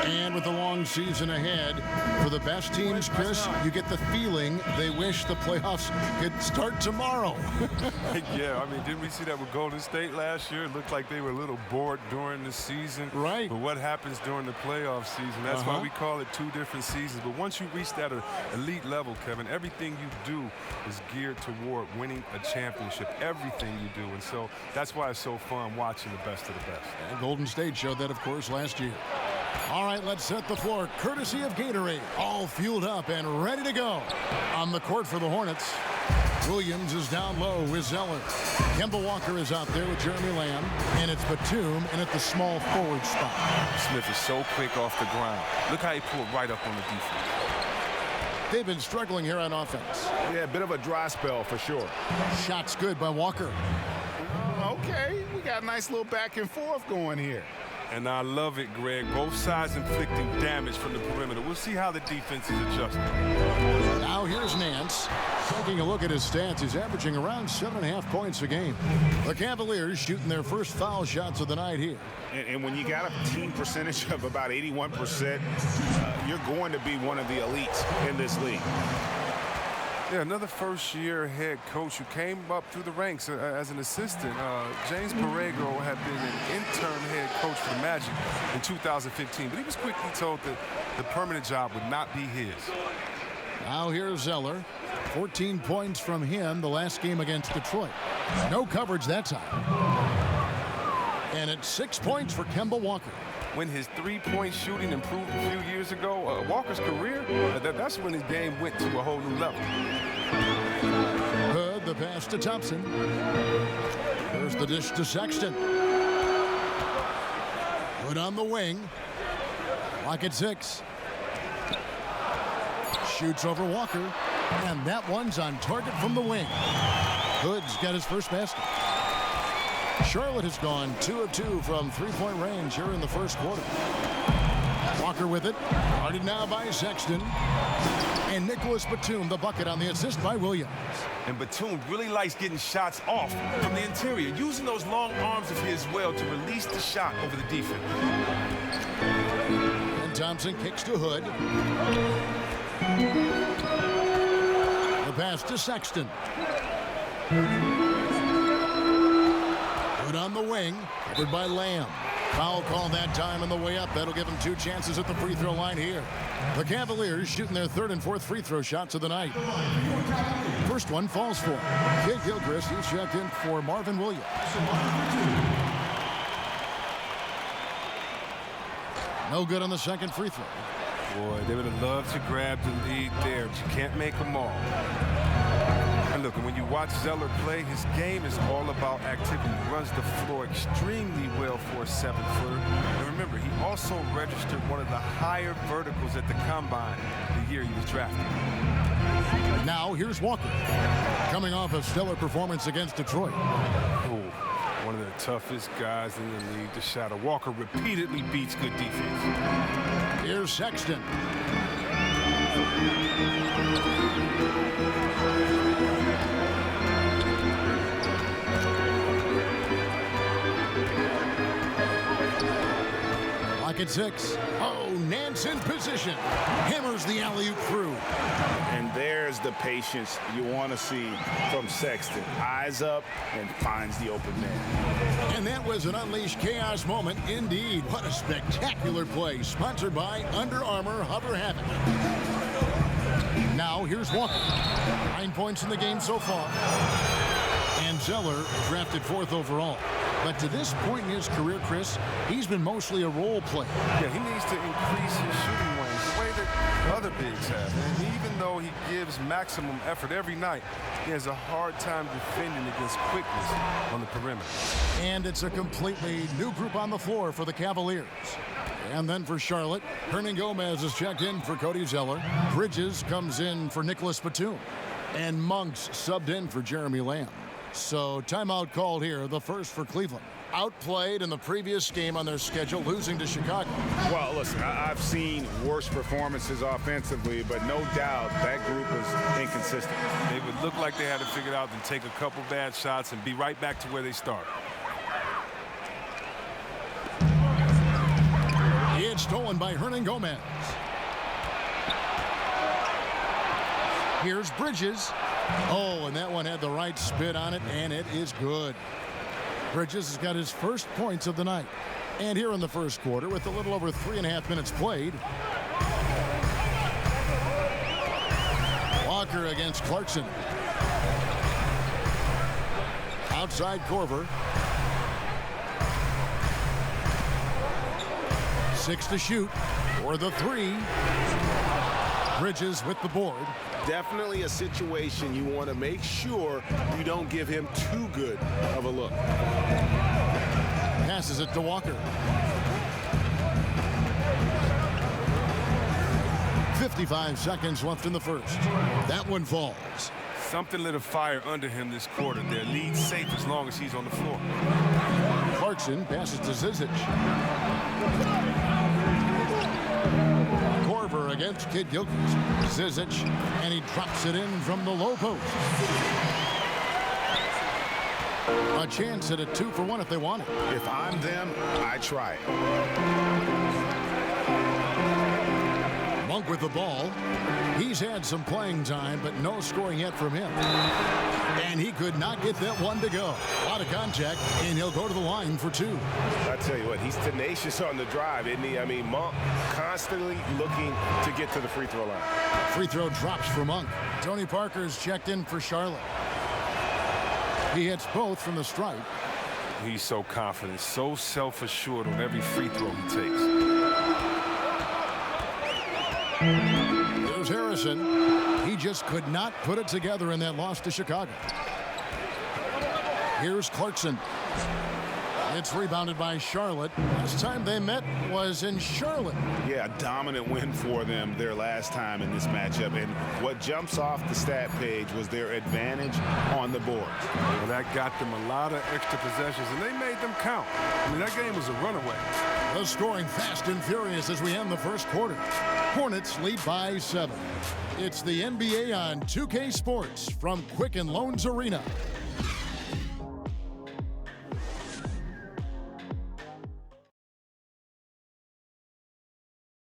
And with the long season ahead, for the best teams, Chris, you get the feeling they wish the playoffs could start tomorrow. Yeah, I mean, didn't we see that with Golden State last year? It looked like they were a little bored during the season. Right. But what happens during the playoff season? That's why we call it two different seasons. But once you reach that elite level, Kevin, everything you do is geared toward winning a championship. Everything you do. And so that's why it's so fun watching the best of the best. And Golden State showed that, of course, last year. All right, let's set the floor, courtesy of Gatorade. All fueled up and ready to go. On the court for the Hornets, Williams is down low with Zeller. Kemba Walker is out there with Jeremy Lamb. And it's Batum in at the small forward spot. Smith is so quick off the ground. Look how he pulled right up on the defense. They've been struggling here on offense. Yeah, a bit of a dry spell for sure. Shots good by Walker. Okay, we got a nice little back and forth going here. And I love it, Greg. Both sides inflicting damage from the perimeter. We'll see how the defense is adjusting. Now here's Nance. Taking a look at his stats, he's averaging around 7.5 points a game. The Cavaliers shooting their first foul shots of the night here. And when you got a team percentage of about 81%, you're going to be one of the elites in this league. Yeah, another first-year head coach who came up through the ranks as an assistant. James Borrego had been an intern head coach for the Magic in 2015, but he was quickly told that the permanent job would not be his. Now here's Zeller. 14 points from him the last game against Detroit. No coverage that time. And it's 6 points for Kemba Walker. When his three-point shooting improved a few years ago, Walker's career, that's when his game went to a whole new level. Hood, the pass to Thompson. There's the dish to Sexton. Hood on the wing. Clock at 6. Shoots over Walker. And that one's on target from the wing. Hood's got his first basket. Charlotte has gone 2 of 2 from three-point range here in the first quarter. Walker with it. Guarded now by Sexton. And Nicholas Batum, the bucket on the assist by Williams. And Batum really likes getting shots off from the interior, using those long arms of his well to release the shot over the defense. And Thompson kicks to Hood. The pass to Sexton. Hood on the wing, covered by Lamb. Foul call that time on the way up. That'll give him 2 chances at the free throw line here. The Cavaliers shooting their 3rd and 4th free throw shots of the night. First one falls for Kid Gilchrist. He's checked in for Marvin Williams. No good on the second free throw. Boy, they would have loved to grab the lead there, but you can't make them all. And look, when you watch Zeller play, his game is all about activity. He runs the floor extremely well for a 7-footer. And remember, he also registered one of the higher verticals at the combine the year he was drafted. Now here's Walker, coming off a stellar performance against Detroit. Oh, one of the toughest guys in the league to shadow. Walker repeatedly beats good defense. Here's Sexton. Lock at 6. Oh, Nance in position. Hammers the alley-oop through. And there's the patience you want to see from Sexton. Eyes up and finds the open man. And that was an Unleashed Chaos moment indeed. What a spectacular play. Sponsored by Under Armour Hover Havoc. Now here's Walker. 9 points in the game so far. And Zeller drafted 4th overall. But to this point in his career, Chris, he's been mostly a role player. Yeah, he needs to increase his shooting range the way that other bigs have. And even though he gives maximum effort every night, he has a hard time defending against quickness on the perimeter. And it's a completely new group on the floor for the Cavaliers. And then for Charlotte, Hernan Gomez is checked in for Cody Zeller. Bridges comes in for Nicholas Batum. And Monks subbed in for Jeremy Lamb. So timeout called here, the first for Cleveland. Outplayed in the previous game on their schedule, losing to Chicago. Well, listen, I've seen worse performances offensively, but no doubt that group was inconsistent. They would look like they had to figure it out and take a couple bad shots and be right back to where they started. It It's stolen by Hernangomez. Here's Bridges. Oh, and that one had the right spin on it, and it is good. Bridges has got his first points of the night. And here in the first quarter, with a little over 3.5 minutes played, Walker against Clarkson. Outside Korver. 6 to shoot for the 3. Bridges with the board. Definitely a situation you want to make sure you don't give him too good of a look. Passes it to Walker. 55 seconds left in the first. That one falls. Something lit a fire under him this quarter. Their lead safe as long as he's on the floor. Clarkson passes to Zizic. Korver against Kid Gilchrist. Zizic, and he drops it in from the low post. A chance at a 2-for-1 if they want it. If I'm them, I try it. Monk with the ball. He's had some playing time, but no scoring yet from him. And he could not get that one to go. A lot of contact, and he'll go to the line for 2. I tell you what, he's tenacious on the drive, isn't he? I mean, Monk constantly looking to get to the free throw line. Free throw drops for Monk. Tony Parker's checked in for Charlotte. He hits both from the stripe. He's so confident, so self-assured on every free throw he takes. There's Harrison. He just could not put it together in that loss to Chicago. Here's Clarkson. It's rebounded by Charlotte. Last time they met was in Charlotte. Yeah, a dominant win for them their last time in this matchup. And what jumps off the stat page was their advantage on the board. Well, that got them a lot of extra possessions, and they made them count. I mean, that game was a runaway. The scoring fast and furious as we end the first quarter. Hornets lead by 7. It's the NBA on 2K Sports from Quicken Loans Arena.